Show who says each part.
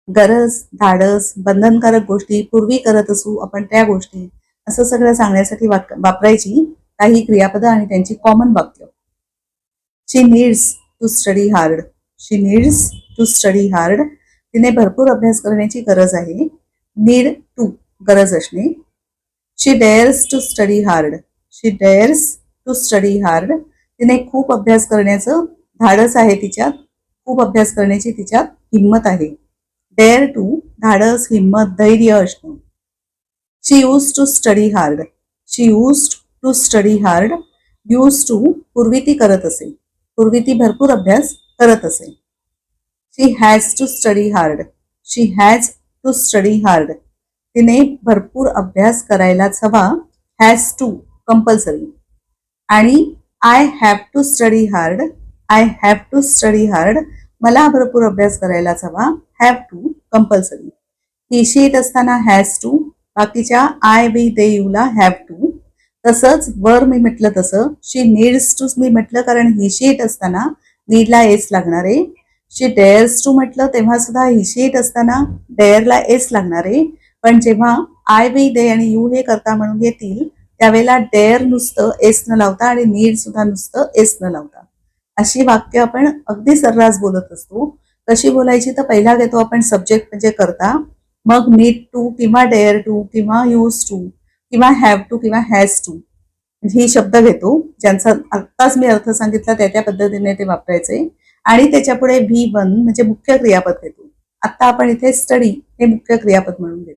Speaker 1: गरज, धाडस, बंधनकारक गोष्टी पूर्वी करत असू आपण त्या गोष्टी, असं सगळं सांगण्यासाठी वापरायची काही क्रियापदं आणि त्यांची कॉमन वाक्य. She needs to study hard. She needs to study hard. तिने भरपूर अभ्यास करण्याची गरज आहे. नीड टू गरज असणे. She dares to study hard. She dares to study hard. तिने खूप अभ्यास करण्याचं धाडस आहे तिच्यात. खूप अभ्यास करण्याची तिच्यात हिंमत आहे. डेअर टू धाडस, हिंमत, धैर्य असणं. She use to study hard. She use to study hard. Use to पूर्वी ती करत असे. पूर्वी ती भरपूर अभ्यास करत असे. She has to study hard. She has to study hard. तिने भरपूर अभ्यास करायलाच हवा. Has to compulsory. आणि I have to study hard. I have to study hard. मला भरपूर अभ्यास करायलाच हवा. Have to compulsory. He she it असताना हॅज टू. बाकीच्या आय वी दे यूला हॅव टू. तसंच वर मी म्हटलं तसं शी नीड्स टू मी म्हटलं कारण ही शी इट असताना नीडला एस लागणार आहे. शी डेअर्स टू म्हटलं तेव्हा सुद्धा ही शी इट असताना डेअरला एस लागणार आहे. पण जेव्हा आय वी दे आणि यू हे करता म्हणून घेतील त्यावेळेला डेअर नुसतं एस न लावता आणि नीड सुद्धा नुसतं एस न लावता. अशी वाक्य आपण अगदी सर्रास बोलत असतो. कशी बोलायची तर पहिला घेतो आपण सब्जेक्ट म्हणजे करता, मग नीड टू किंवा डेअर टू किंवा यूज टू किंवा हॅव टू किंवा हॅज टू ही शब्द घेतो ज्यांचा आत्ताच मी अर्थ सांगितला त्या पद्धतीने ते वापरायचे. आणि त्याच्या पुढे V1 म्हणजे मुख्य क्रियापद घेतो. आता आपण इथे स्टडी हे मुख्य क्रियापद म्हणून घेतो.